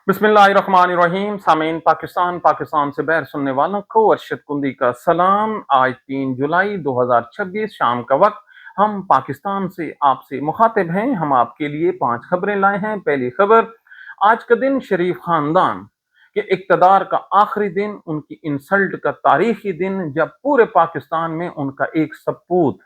बिस्मिल्लाहिर्रहमानिर्रहीम। सामीन, पाकिस्तान से बहर सुनने वालों को अरशद कुंदी का सलाम। आज 3 जुलाई 2026 शाम का वक्त हम पाकिस्तान से आपसे मुखातिब हैं। हम आपके लिए 5 खबरें लाए हैं। पहली खबर, आज का दिन शरीफ खानदान के इक़्तिदार का आखिरी दिन, उनकी इंसल्ट का तारीखी दिन, जब पूरे पाकिस्तान में उनका एक सपूत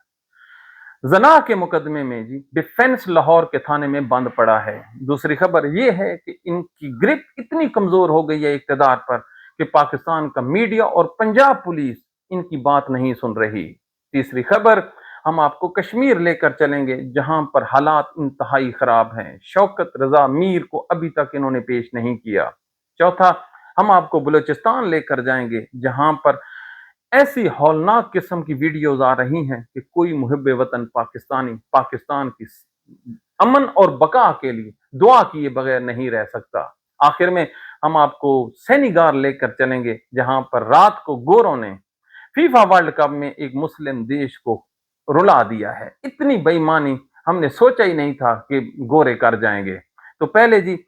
जना के मुकदमे में जी डिफेंस लाहौर के थाने में बंद पड़ा है। दूसरी खबर यह है कि इनकी ग्रिप इतनी कमजोर हो गई है इक़्तिदार पर कि पाकिस्तान का मीडिया और पंजाब पुलिस इनकी बात नहीं सुन रही। तीसरी खबर, हम आपको कश्मीर लेकर चलेंगे जहां पर हालात इंतहाई खराब हैं। शौकत रजा मीर को अभी तक इन्होंने पेश नहीं किया। चौथा, हम आपको बलूचिस्तान लेकर जाएंगे जहां पर ऐसी हौलनाक किस्म की वीडियोज आ रही हैं कि कोई मुहिब्बे वतन पाकिस्तानी पाकिस्तान की अमन और बका के लिए दुआ किए बगैर नहीं रह सकता। आखिर में हम आपको सेनेगाल लेकर चलेंगे जहां पर रात को गोरों ने फीफा वर्ल्ड कप में एक मुस्लिम देश को रुला दिया है। इतनी बेईमानी हमने सोचा ही नहीं था कि गोरे कर जाएंगे। तो पहले जी,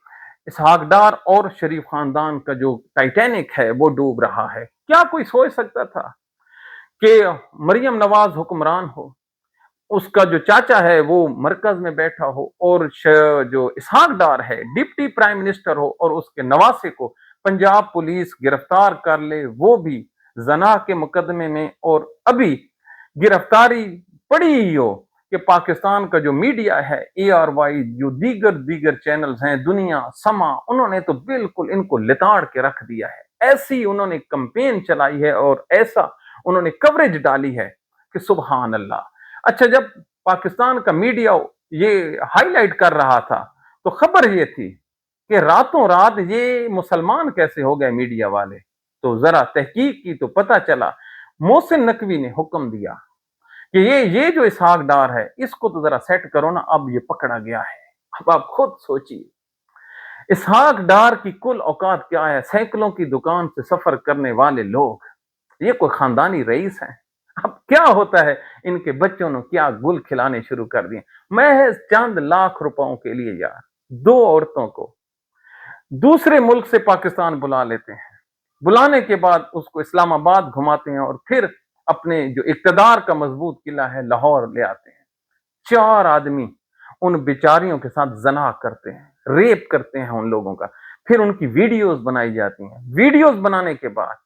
इसहाक डार और शरीफ खानदान का जो टाइटैनिक है वो डूब रहा है। क्या कोई सोच सकता था कि मरियम नवाज हुक्मरान हो, उसका जो चाचा है वो मरकज में बैठा हो, और जो इसहाक डार है डिप्टी प्राइम मिनिस्टर हो, और उसके नवासे को पंजाब पुलिस गिरफ्तार कर ले, वो भी जना के मुकदमे में, और अभी गिरफ्तारी पड़ी हो कि पाकिस्तान का जो मीडिया है ARY, जो दीगर चैनल्स हैं, दुनिया, समा, उन्होंने तो बिल्कुल इनको लिताड़ के रख दिया है। ऐसी उन्होंने कैंपेन चलाई है और ऐसा उन्होंने कवरेज डाली है कि सुभान अल्लाह। अच्छा, जब पाकिस्तान का मीडिया ये हाईलाइट कर रहा था तो खबर ये थी कि रातों रात ये मुसलमान कैसे हो गए मीडिया वाले। तो जरा तहकीक की तो पता चला मोहसिन नकवी ने हुक्म दिया कि ये जो इसहाक डार है इसको तो जरा सेट करो ना, अब ये पकड़ा गया है। अब आप खुद सोचिए, इसहाक डार की कुल औकात क्या है? सैकड़ों की दुकान से सफर करने वाले लोग, ये कोई खानदानी रईस है? अब क्या होता है, इनके बच्चों ने क्या गुल खिलाने शुरू कर दिए। महज चंद लाख रुपयों के लिए यार 2 औरतों को दूसरे मुल्क से पाकिस्तान बुला लेते हैं। बुलाने के बाद उसको इस्लामाबाद घुमाते हैं और फिर अपने जो इक़्तिदार का मजबूत किला है लाहौर ले आते हैं। 4 आदमी उन बेचारियों के साथ जना करते हैं, रेप करते हैं उन लोगों का, फिर उनकी वीडियोस बनाई जाती हैं। वीडियोस बनाने के बाद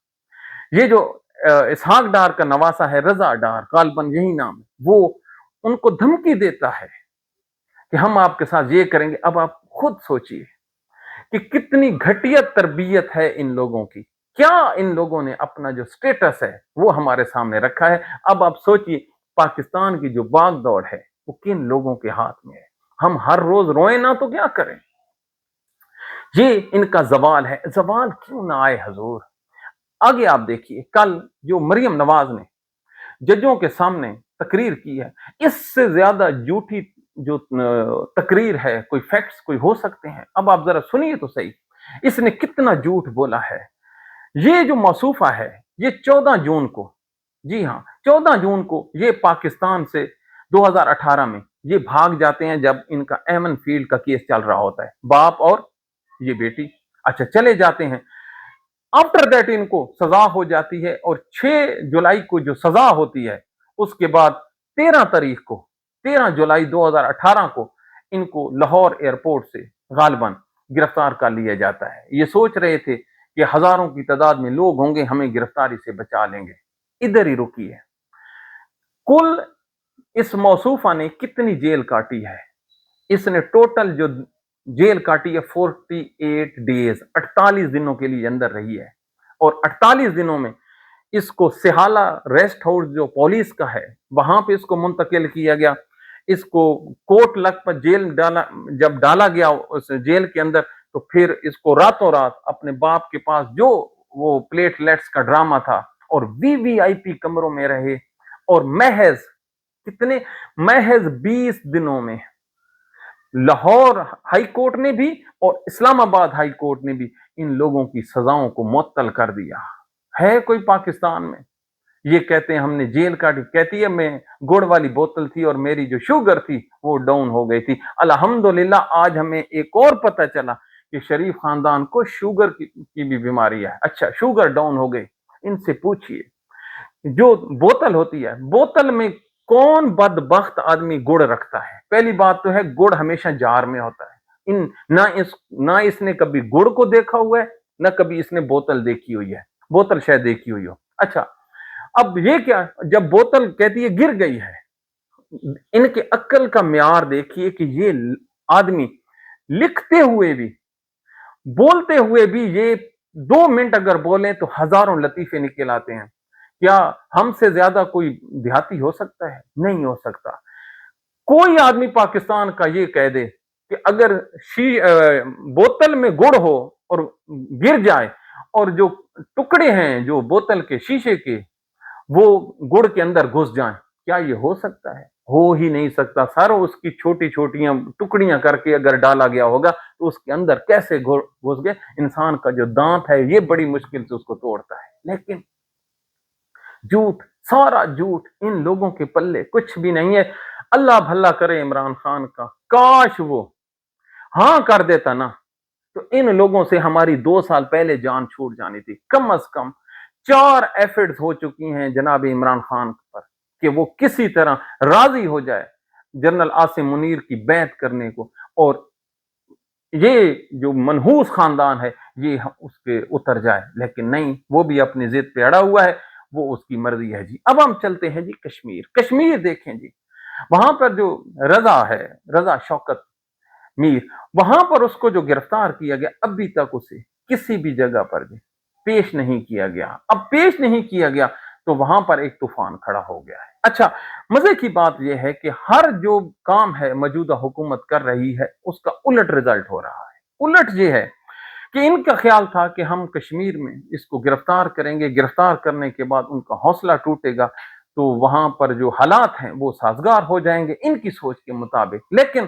ये जो इसहाक डार का नवासा है, रजा डार, गालबन यही नाम है, वो उनको धमकी देता है कि हम आपके साथ ये करेंगे। अब आप खुद सोचिए कि कितनी घटिया तरबियत है इन लोगों की। क्या इन लोगों ने अपना जो स्टेटस है वो हमारे सामने रखा है। अब आप सोचिए, पाकिस्तान की जो बागदौड़ है वो किन लोगों के हाथ में है। हम हर रोज रोए ना तो क्या करें। ये इनका जवाल है, जवाल क्यों ना आए हजूर। आगे आप देखिए, कल जो मरियम नवाज ने जजों के सामने तकरीर की है, इससे ज्यादा झूठी जो तकरीर है, कोई फैक्ट्स कोई हो सकते हैं? अब आप जरा सुनिए तो सही, इसने कितना झूठ बोला है। ये जो मौसूफा है, ये 14 जून को, जी हाँ 14 जून को ये पाकिस्तान से 2018 में ये भाग जाते हैं जब इनका एमन फील्ड का केस चल रहा होता है, बाप और ये बेटी। अच्छा, चले जाते हैं। आफ्टर दैट इनको सजा हो जाती है और 6 जुलाई को जो सजा होती है उसके बाद 13 जुलाई 2018 को इनको लाहौर एयरपोर्ट से गालिबन गिरफ्तार कर लिया जाता है। ये सोच रहे थे कि हजारों की तादाद में लोग होंगे, हमें गिरफ्तारी से बचा लेंगे। इधर ही रुकी है। कुल इस मौसूफा ने कितनी जेल काटी है? इसने टोटल जो जेल काटी है 48 डेज, 48 दिनों के लिए अंदर रही है। और 48 दिनों में इसको सिहाला रेस्ट हाउस जो पुलिस का है वहां पे इसको मुंतकिल किया गया। इसको कोट लखपत जेल जब डाला गया उस जेल के अंदर, तो फिर इसको रातों रात अपने बाप के पास जो वो प्लेटलेट्स का ड्रामा था और VVIP कमरों में रहे। और महज 20 दिनों में लाहौर हाई कोर्ट ने भी और इस्लामाबाद हाई कोर्ट ने भी इन लोगों की सजाओं को मुअत्तल कर दिया है। कोई पाकिस्तान में ये कहते हैं हमने जेल काटी, कहती है मैं गुड़ वाली बोतल थी और मेरी जो शुगर थी वो डाउन हो गई थी। अल्हम्दुलिल्लाह आज हमें एक और पता चला کہ شریف خاندان کو شوگر کی بھی بیماری ہے. اچھا شوگر ڈاؤن ہو گئی, ان سے پوچھئے جو بوتل ہوتی ہے, بوتل میں کون بدبخت آدمی گڑ رکھتا ہے؟ پہلی بات تو ہے گڑ ہمیشہ جار میں ہوتا ہے. نہ اس نے کبھی گڑ کو دیکھا ہوا ہے, نہ کبھی اس نے بوتل دیکھی ہوئی ہے. بوتل شاید دیکھی ہوئی ہو. اچھا اب یہ کیا, جب بوتل کہتی ہے گر گئی ہے, ان کے عقل کا معیار دیکھیے کہ یہ آدمی لکھتے ہوئے بھی بولتے ہوئے بھی یہ 2 منٹ اگر بولیں تو ہزاروں لطیفے نکل آتے ہیں. کیا ہم سے زیادہ کوئی دیہاتی ہو سکتا ہے؟ نہیں ہو سکتا. کوئی آدمی پاکستان کا یہ کہہ دے کہ اگر بوتل میں گڑ ہو اور گر جائے اور جو ٹکڑے ہیں جو بوتل کے شیشے کے وہ گڑ کے اندر گھس جائیں, کیا یہ ہو سکتا ہے؟ ہو ہی نہیں سکتا. ساروں اس کی چھوٹی چھوٹیاں ٹکڑیاں کر کے اگر ڈالا گیا ہوگا تو اس کے اندر کیسے گھس گئے؟ انسان کا جو دانت ہے یہ بڑی مشکل سے اس کو توڑتا ہے. لیکن جھوٹ, سارا جھوٹ, ان لوگوں کے پلے کچھ بھی نہیں ہے. اللہ بھلا کرے عمران خان کا, کاش وہ ہاں کر دیتا نا تو ان لوگوں سے ہماری 2 سال پہلے جان چھوٹ جانی تھی. کم از کم 4 ایفڈز ہو چکی ہیں جناب عمران خان پر کہ وہ کسی طرح راضی ہو جائے جنرل عاصم منیر کی بیعت کرنے کو, اور یہ جو منحوس خاندان ہے یہ اس پہ اتر جائے. لیکن نہیں, وہ بھی اپنی ضد پہ اڑا ہوا ہے, وہ اس کی مرضی ہے جی. اب ہم چلتے ہیں جی کشمیر. کشمیر دیکھیں جی, وہاں پر جو رضا ہے, رضا شوکت میر, وہاں پر اس کو جو گرفتار کیا گیا ابھی تک اسے کسی بھی جگہ پر بھی پیش نہیں کیا گیا. اب پیش نہیں کیا گیا تو وہاں پر ایک طوفان کھڑا ہو گیا ہے. اچھا مزے کی بات یہ ہے کہ ہر جو کام ہے موجودہ حکومت کر رہی ہے اس کا الٹ رزلٹ ہو رہا ہے. الٹ یہ ہے کہ ان کا خیال تھا کہ ہم کشمیر میں اس کو گرفتار کریں گے, گرفتار کرنے کے بعد ان کا حوصلہ ٹوٹے گا تو وہاں پر جو حالات ہیں وہ سازگار ہو جائیں گے ان کی سوچ کے مطابق. لیکن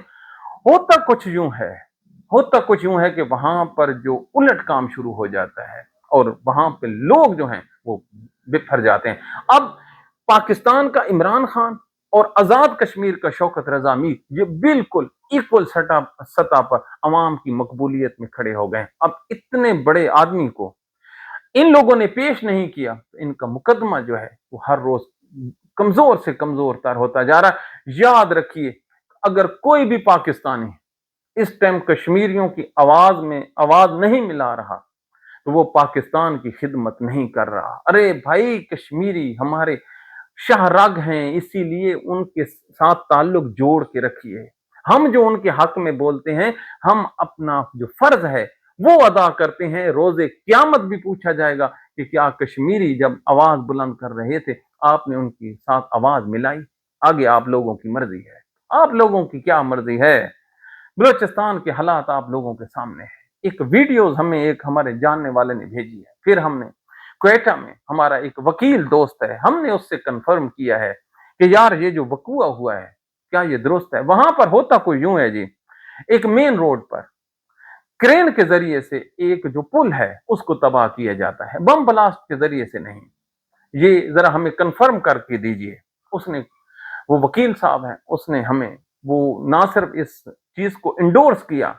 ہوتا کچھ یوں ہے کہ وہاں پر جو الٹ کام شروع ہو جاتا ہے اور وہاں پہ لوگ جو ہیں وہ بکھر جاتے ہیں. اب پاکستان کا عمران خان اور آزاد کشمیر کا شوکت رضا میر یہ بالکل ایکول سطح پر عوام کی مقبولیت میں کھڑے ہو گئے. اب اتنے بڑے آدمی کو ان لوگوں نے پیش نہیں کیا تو ان کا مقدمہ جو ہے وہ ہر روز کمزور سے کمزور تر ہوتا جا رہا ہے. یاد رکھیے اگر کوئی بھی پاکستانی اس ٹائم کشمیریوں کی آواز نہیں ملا رہا تو وہ پاکستان کی خدمت نہیں کر رہا. ارے بھائی کشمیری ہمارے شاہ رگ ہیں, اسی لیے ان کے ساتھ تعلق جوڑ کے رکھیے. ہم جو ان کے حق میں بولتے ہیں ہم اپنا جو فرض ہے وہ ادا کرتے ہیں. روز قیامت بھی پوچھا جائے گا کہ کیا کشمیری جب آواز بلند کر رہے تھے آپ نے ان کے ساتھ آواز ملائی؟ آگے آپ لوگوں کی مرضی ہے. آپ لوگوں کی کیا مرضی ہے؟ بلوچستان کے حالات آپ لوگوں کے سامنے ہیں. ایک ویڈیوز ہمیں ایک ہمارے جاننے والے نے بھیجی ہے, پھر ہم نے کوئٹہ میں ہمارا ایک وکیل دوست ہے, ہم نے اس سے کنفرم کیا ہے کہ یار یہ جو وقوع ہوا ہے کیا یہ درست ہے. وہاں پر ہوتا کوئی یوں ہے جی, ایک مین روڈ پر کرین کے ذریعے سے ایک جو پل ہے اس کو تباہ کیا جاتا ہے, بم بلاسٹ کے ذریعے سے نہیں. یہ ذرا ہمیں کنفرم کر کے دیجئے. اس نے, وہ وکیل صاحب ہیں, اس نے ہمیں وہ نہ صرف اس چیز کو انڈورس کیا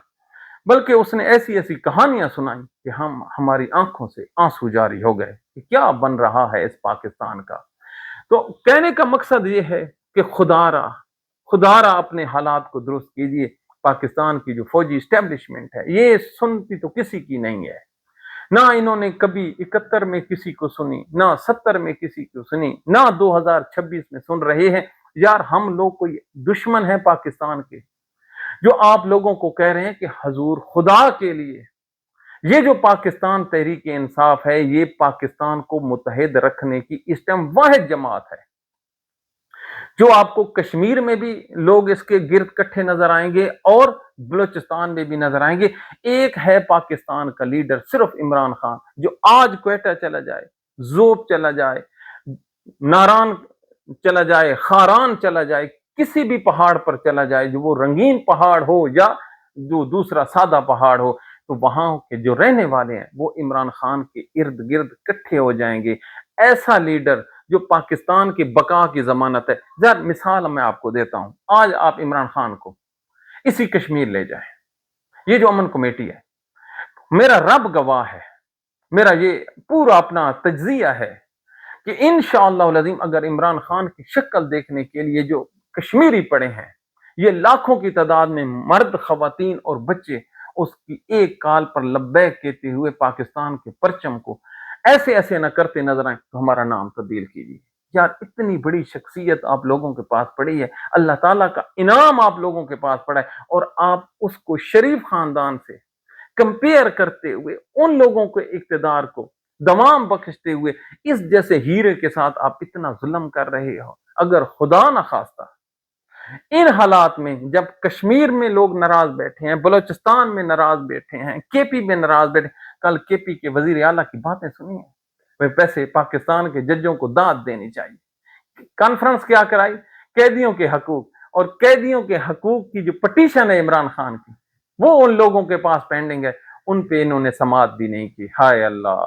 بلکہ اس نے ایسی کہانیاں سنائی کہ ہماری آنکھوں سے آنسو جاری ہو گئے کہ کیا بن رہا ہے اس پاکستان کا. تو کہنے کا مقصد یہ ہے کہ خدا را اپنے حالات کو درست کیجئے. پاکستان کی جو فوجی اسٹیبلشمنٹ ہے یہ سنتی تو کسی کی نہیں ہے. نہ انہوں نے کبھی 71 میں کسی کو سنی, نہ 70 میں کسی کو سنی, نہ 2026 میں سن رہے ہیں. یار ہم لوگ کوئی دشمن ہیں پاکستان کے جو آپ لوگوں کو کہہ رہے ہیں کہ حضور خدا کے لیے یہ جو پاکستان تحریک انصاف ہے یہ پاکستان کو متحد رکھنے کی اس ٹائم واحد جماعت ہے جو آپ کو کشمیر میں بھی لوگ اس کے گرد کٹھے نظر آئیں گے اور بلوچستان میں بھی نظر آئیں گے. ایک ہے پاکستان کا لیڈر صرف عمران خان, جو آج کوئٹہ چلا جائے, زوب چلا جائے, ناران چلا جائے, خاران چلا جائے, کسی بھی پہاڑ پر چلا جائے, جو وہ رنگین پہاڑ ہو یا جو دوسرا سادہ پہاڑ ہو, تو وہاں کے جو رہنے والے ہیں وہ عمران خان کے ارد گرد کٹھے ہو جائیں گے. ایسا لیڈر جو پاکستان کی بقا کی ضمانت ہے. ذرا مثال میں آپ کو دیتا ہوں. آج آپ عمران خان کو اسی کشمیر لے جائیں, یہ جو امن کمیٹی ہے मेरा रब गवाह है, मेरा ये पूरा अपना तज्जिया है कि इंशाअल्लाह अज़ीम अगर इमरान खान की शक्ल देखने के लिए जो कश्मीरी पड़े हैं, ये लाखों की तादाद में मर्द, खवातीन और बच्चे उसकी एक काल पर लब्बैक कहते हुए पाकिस्तान के परचम को ऐसे ऐसे न करते नजर आए तो हमारा नाम तब्दील कीजिए। यार इतनी बड़ी शख्सियत आप लोगों के पास पड़ी है, अल्लाह ताला का इनाम आप लोगों के पास पड़ा है, और आप उसको शरीफ खानदान से कंपेयर करते हुए उन लोगों के इक्तदार को दमाम बख्शते हुए इस जैसे हीरे के साथ आप इतना जुल्म कर रहे हो। अगर खुदा न खास्ता इन हालात में जब कश्मीर में लोग नाराज बैठे हैं, बलोचिस्तान में नाराज बैठे हैं, केपी में नाराज बैठे, कल केपी के वजीर आला की बातें सुनिए, वे वैसे पाकिस्तान के जजों को दाद देनी चाहिए। कॉन्फ्रेंस क्या कराई, कैदियों के हकूक, और कैदियों के हकूक की जो पटिशन है इमरान खान की, वो उन लोगों के पास पेंडिंग है, उन पे इन्होंने समाअत भी नहीं की। हाय अल्लाह,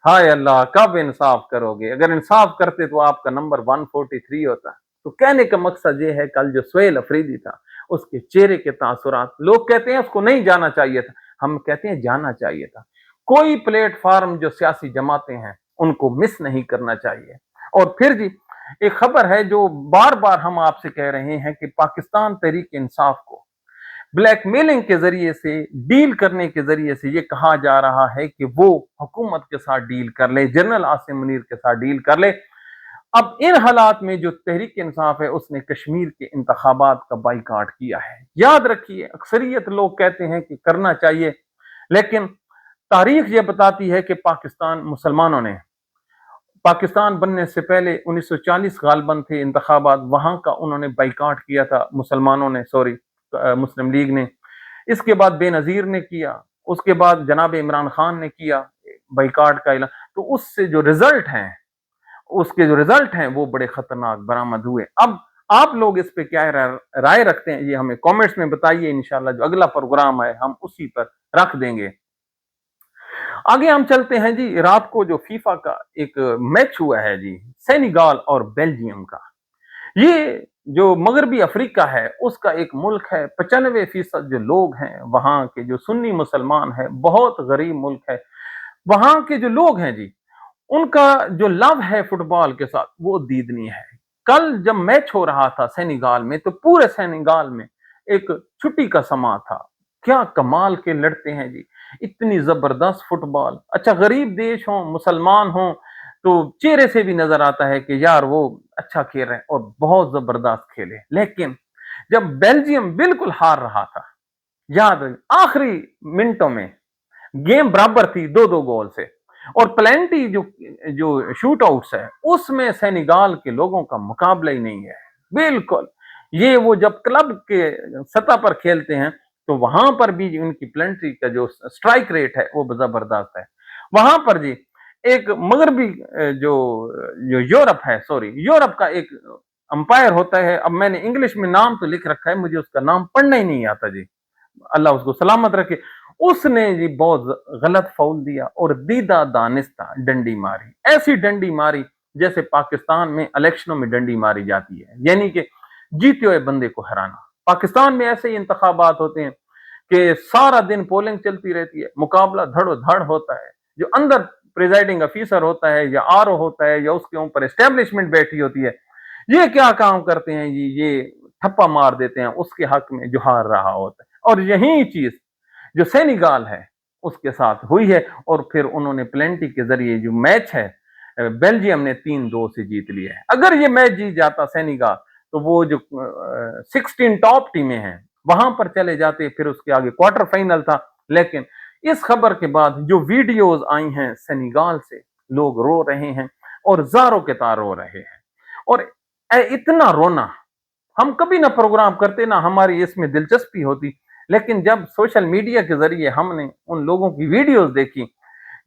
हाय अल्लाह, कब इंसाफ करोगे? अगर इंसाफ करते तो आपका नंबर 143 होता। तो कहने का मकसद ये है, कल जो सुहेल अफरीदी था उसके चेहरे के तासुरात, लोग कहते हैं उसको नहीं जाना चाहिए था, हम कहते हैं जाना चाहिए था। कोई प्लेटफॉर्म जो सियासी जमातें हैं उनको मिस नहीं करना चाहिए। और फिर जी एक खबर है जो बार बार हम आपसे कह रहे हैं कि पाकिस्तान तहरीक इंसाफ को ब्लैकमेलिंग के जरिए से, डील करने के जरिए से ये कहा जा रहा है कि वो हुकूमत के साथ डील कर ले, जनरल आसिम मुनीर के साथ डील कर ले। अब इन हालात में जो तहरीक इंसाफ है उसने कश्मीर के इंतखाबात का बाइकाट किया है। याद रखिए, अक्सरियत लोग कहते हैं कि करना चाहिए, लेकिन तारीख ये बताती है कि पाकिस्तान मुसलमानों ने, पाकिस्तान बनने से पहले 1940 गालबन थे इंतखाबात, वहां का उन्होंने बाइकाट किया था मुसलमानों ने, सॉरी मुस्लिम लीग ने। इसके बाद बेनजीर ने किया, उसके बाद जनाब इमरान खान ने किया बाइकाट का ऐलान। तो उससे जो रिजल्ट हैं, उसके जो रिजल्ट हैं वो बड़े खतरनाक बरामद हुए। अब आप लोग इस पे क्या राय रखते हैं, ये हमें कमेंट्स में बताइए। इंशाल्लाह जो अगला प्रोग्राम है हम उसी पर रख देंगे। आगे हम चलते हैं जी, रात को जो फीफा का एक मैच हुआ है जी, सेनेगल और बेल्जियम का। ये जो मगरबी अफ्रीका है उसका एक मुल्क है, 95% जो लोग हैं वहां के जो सुन्नी मुसलमान है, बहुत गरीब मुल्क है। वहां के जो लोग हैं जी, उनका जो लव है फुटबॉल के साथ वो दीदनी है। कल जब मैच हो रहा था सेनेगल में, तो पूरे सेनेगल में एक छुट्टी का समा था। क्या कमाल के लड़ते हैं जी, इतनी जबरदस्त फुटबॉल। अच्छा, गरीब देश हो, मुसलमान हो, तो चेहरे से भी नजर आता है कि यार वो अच्छा खेल रहे हैं और बहुत जबरदस्त खेले। लेकिन जब बेल्जियम बिल्कुल हार रहा था, याद आखिरी मिनटों में गेम बराबर थी 2-2 गोल से, और प्लेंटी जो जो शूट आउट्स है उसमें सेनेगल के लोगों का मुकाबला ही नहीं है बिल्कुल। ये वो जब क्लब के सतह पर खेलते हैं तो वहां पर भी उनकी प्लेंटी का जो स्ट्राइक रेट है वो जबरदस्त है। वहां पर जी एक मगरबी जो जो यूरोप है, सॉरी यूरोप का एक अंपायर होता है, अब मैंने इंग्लिश में नाम तो लिख रखा है, मुझे उसका नाम पढ़ना ही नहीं आता जी, अल्लाह उसको सलामत रखे। उसने जी बहुत गलत फाउल दिया और दीदा दानिस्ता डंडी मारी, ऐसी डंडी मारी जैसे पाकिस्तान में इलेक्शनों में डंडी मारी जाती है, यानी कि जीते हुए बंदे को हराना। पाकिस्तान में ऐसे ही इंतखाबात होते हैं कि सारा दिन पोलिंग चलती रहती है, मुकाबला धड़ो धड़ होता है। जो अंदर प्रिजाइडिंग ऑफिसर होता है या आरओ होता है या उसके ऊपर एस्टेब्लिशमेंट बैठी होती है, ये क्या काम करते हैं जी, ये ठप्पा मार देते हैं उसके हक में जो हार रहा होता है। और यही चीज जो सेनेगल है उसके साथ हुई है, और फिर उन्होंने प्लेंटी के जरिए जो मैच है बेल्जियम ने 3-2 से जीत लिया है। अगर ये मैच जीत जाता सेनेगल तो वो जो 16 टॉप टीमें हैं वहां पर चले जाते, फिर उसके आगे क्वार्टर फाइनल था। लेकिन इस खबर के बाद जो वीडियोस आई हैं सेनेगल से, लोग रो रहे हैं और जारों के तार रो रहे हैं। और इतना रोना हम कभी ना प्रोग्राम करते, ना हमारी इसमें दिलचस्पी होती, लेकिन जब सोशल मीडिया के जरिए हमने उन लोगों की वीडियोस देखी,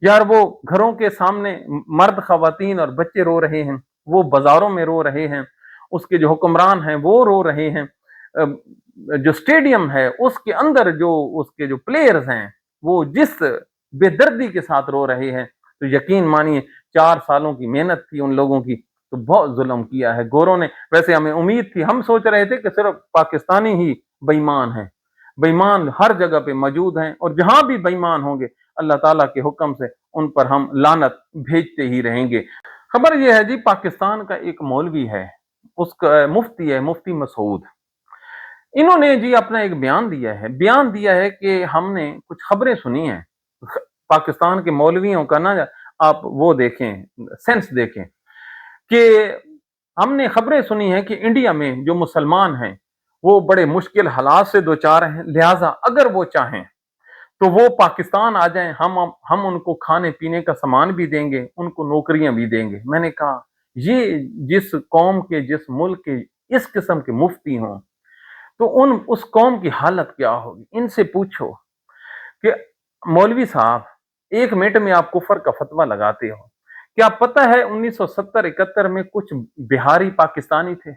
यार वो घरों के सामने मर्द, खवातीन और बच्चे रो रहे हैं, वो बाजारों में रो रहे हैं, उसके जो हुक्मरान हैं वो रो रहे हैं, जो स्टेडियम है उसके अंदर जो उसके जो प्लेयर्स हैं वो जिस बेदर्दी के साथ रो रहे हैं, तो यकीन मानिए 4 सालों की मेहनत थी उन लोगों की, तो बहुत जुल्म किया है गोरों ने। वैसे हमें उम्मीद थी, हम सोच रहे थे कि सिर्फ पाकिस्तानी ही बेईमान हैं, बेईमान हर जगह पे मौजूद हैं और जहां भी बेईमान होंगे अल्लाह ताला के हुक्म से उन पर हम लानत भेजते ही रहेंगे। खबर यह है जी, पाकिस्तान का एक मौलवी है, उसका मुफ्ती है, मुफ्ती मसूद। इन्होंने जी अपना एक बयान दिया है कि हमने कुछ खबरें सुनी हैं। पाकिस्तान के मौलवियों का ना आप वो देखें, सेंस देखें कि हमने खबरें सुनी हैं कि इंडिया में जो मुसलमान हैं वो बड़े मुश्किल हालात से दो चार हैं, लिहाजा अगर वो चाहें तो वो पाकिस्तान आ जाएं, हम उनको खाने पीने का सामान भी देंगे, उनको नौकरियां भी देंगे। मैंने कहा ये जिस कौम के, जिस मुल्क के इस किस्म के मुफ्ती हों तो उस कौम की हालत क्या होगी। इनसे पूछो कि मौलवी साहब, 1 मिनट में आप कुफर का फतवा लगाते हो, क्या पता है 1970-71 में कुछ बिहारी पाकिस्तानी थे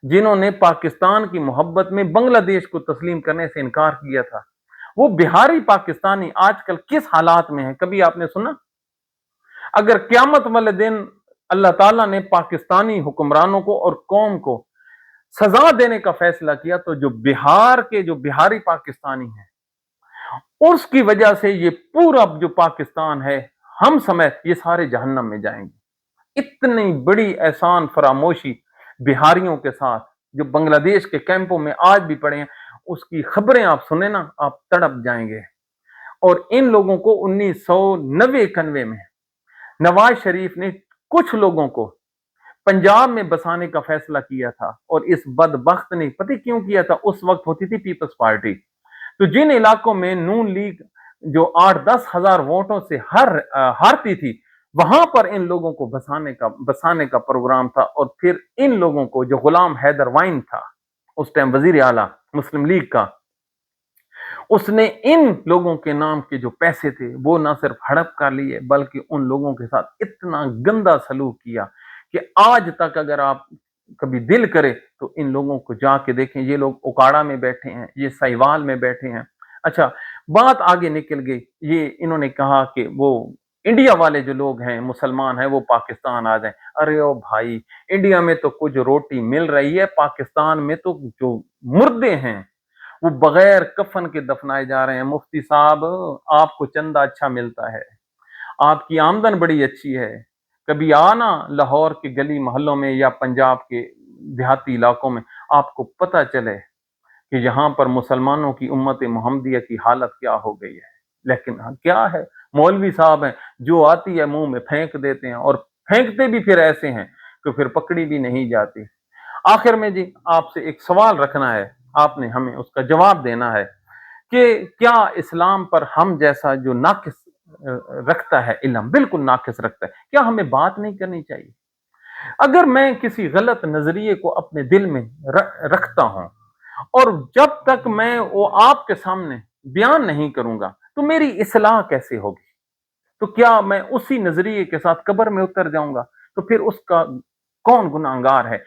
जिन्होंने पाकिस्तान की मोहब्बत में बांग्लादेश को तस्लीम करने से इनकार किया था। वो बिहारी पाकिस्तानी आजकल किस हालात में है, कभी आपने सुना? अगर क्यामत वाले दिन अल्लाह ताला ने पाकिस्तानी हुक्मरानों को और कौम को सजा देने का फैसला किया तो जो बिहार के जो बिहारी पाकिस्तानी हैं उसकी वजह से ये पूरा जो पाकिस्तान है, हम समेत ये सारे जहन्नम में जाएंगे। इतनी बड़ी एहसान फरामोशी बिहारियों के साथ जो बांग्लादेश के कैंपों में आज भी पड़े हैं, उसकी खबरें आप सुने ना, आप तड़प जाएंगे। और इन लोगों को 1990-91 में नवाज शरीफ ने कुछ लोगों को पंजाब में बसाने का फैसला किया था और इस बदबख्त ने पता क्यों किया था? उस वक्त होती थी पीपल्स पार्टी, तो जिन इलाकों में नून लीग जो 8-10 हजार वोटों से हारती थी, वहां पर इन लोगों को बसाने का प्रोग्राम था। और फिर इन लोगों को, जो गुलाम हैदर वाइन था उस टाइम वजीर आला मुस्लिम लीग का, उसने इन लोगों के नाम के जो पैसे थे वो ना सिर्फ हड़प कर लिए बल्कि उन लोगों के साथ इतना गंदा सलूक किया कि आज तक अगर आप कभी दिल करे तो इन लोगों को जाके देखें। ये लोग उकाड़ा में बैठे हैं, ये साहिवाल में बैठे हैं। अच्छा, बात आगे निकल गई, ये इन्होंने कहा कि वो इंडिया वाले जो लोग हैं, मुसलमान हैं, वो पाकिस्तान आ जाएं। अरे ओ भाई, इंडिया में तो कुछ रोटी मिल रही है, पाकिस्तान में तो जो मुर्दे हैं वो बगैर कफन के दफनाए जा रहे हैं। मुफ्ती साहब, आपको चंदा अच्छा मिलता है, आपकी आमदन बड़ी अच्छी है, कभी आना लाहौर के गली मोहल्लों में या पंजाब के देहाती इलाकों में, आपको पता चले कि यहाँ पर मुसलमानों की उम्मत मोहम्मदिया की हालत क्या हो गई है। लेकिन हाँ, क्या है, मौलवी साहब हैं, जो आती है मुंह में फेंक देते हैं और फेंकते भी फिर ऐसे हैं कि फिर पकड़ी भी नहीं जाती। आखिर में जी आपसे एक सवाल रखना है, आपने हमें उसका जवाब देना है कि क्या इस्लाम पर हम जैसा जो नाकिस रखता है इल्म, बिल्कुल नाकिस रखता है, क्या हमें बात नहीं करनी चाहिए? अगर मैं किसी गलत नजरिए को अपने दिल में रखता हूं और जब तक मैं वो आपके सामने बयान नहीं करूंगा तो मेरी इस्लाह कैसे होगी? तो क्या मैं उसी नजरिए के साथ कब्र में उतर जाऊंगा? तो फिर उसका कौन गुनाहगार है?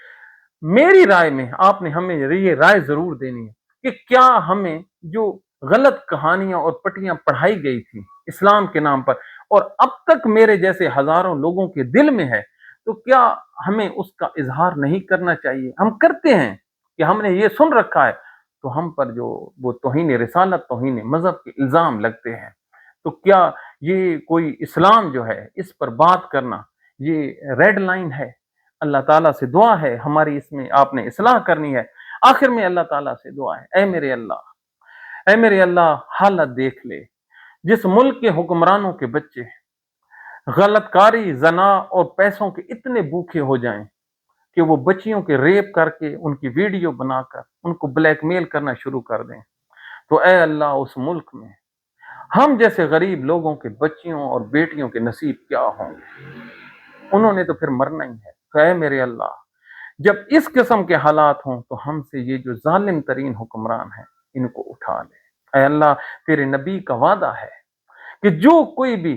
मेरी राय में आपने हमें ये राय जरूर देनी है कि क्या हमें जो गलत कहानियां और पट्टियां पढ़ाई गई थी इस्लाम के नाम पर और अब तक मेरे जैसे हजारों लोगों के दिल में है, तो क्या हमें उसका इजहार नहीं करना चाहिए? हम करते हैं कि हमने ये सुन रखा है, तो हम पर जो वो तौहीन रिसालत, तौहीन मजहब के इल्जाम लगते हैं। तो क्या ये कोई इस्लाम जो है इस पर बात करना ये रेड लाइन है? अल्लाह ताला से दुआ है, हमारी इसमें आपने इस्लाह करनी है। आखिर में अल्लाह ताला से दुआ है, ऐ मेरे अल्लाह, हालत देख ले, जिस मुल्क के हुक्मरानों के बच्चे गलतकारी, जना और पैसों के इतने भूखे हो जाएं कि वो बच्चियों के रेप करके उनकी वीडियो बनाकर उनको ब्लैकमेल करना शुरू कर दें, तो ऐ अल्लाह, उस मुल्क में हम जैसे गरीब लोगों के बच्चियों और बेटियों के नसीब क्या होंगे? उन्होंने तो फिर मरना ही है। तो ऐ मेरे अल्लाह, जब इस किस्म के हालात हों तो हमसे ये जो जालिम तरीन हुक्मरान हैं इनको उठा ले। ऐ अल्लाह, तेरे नबी का वादा है कि जो कोई भी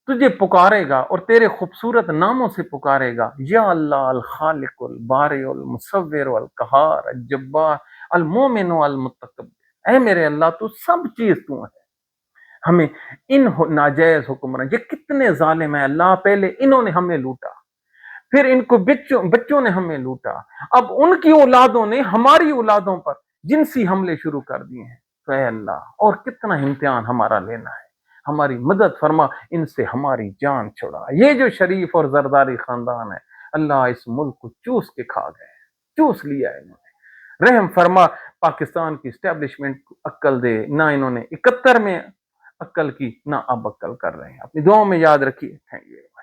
तुझे पुकारेगा और तेरे खूबसूरत नामों से पुकारेगा, या अल्लाह अल खालिकुल बारिउल मुसव्विर अल कहार अल जब्बार अल मोमिन अल मुतकब्बिर, ऐ मेरे अल्लाह, तू सब चीज तू है। हमें इन नाजायज हुक्मरान, ये कितने जालिम है अल्लाह, पहले इन्होंने हमें लूटा, फिर इनको बच्चों ने हमें लूटा, अब उनकी औलादों ने हमारी औलादों पर जिनसी हमले शुरू कर दिए हैं। تو اے اللہ اور کتنا امتحان ہمارا لینا ہے، ہماری مدد فرما، ان سے ہماری جان چھڑا۔ یہ جو شریف اور زرداری خاندان ہے اللہ اس ملک کو چوس کے کھا گئے، چوس لیا ہے انہوں نے۔ رحم فرما، پاکستان کی اسٹیبلشمنٹ کو عقل دے، نہ انہوں نے 71 میں عقل کی، نہ اب عقل کر رہے ہیں۔ اپنی دعاؤں میں یاد رکھیے۔ Thank you.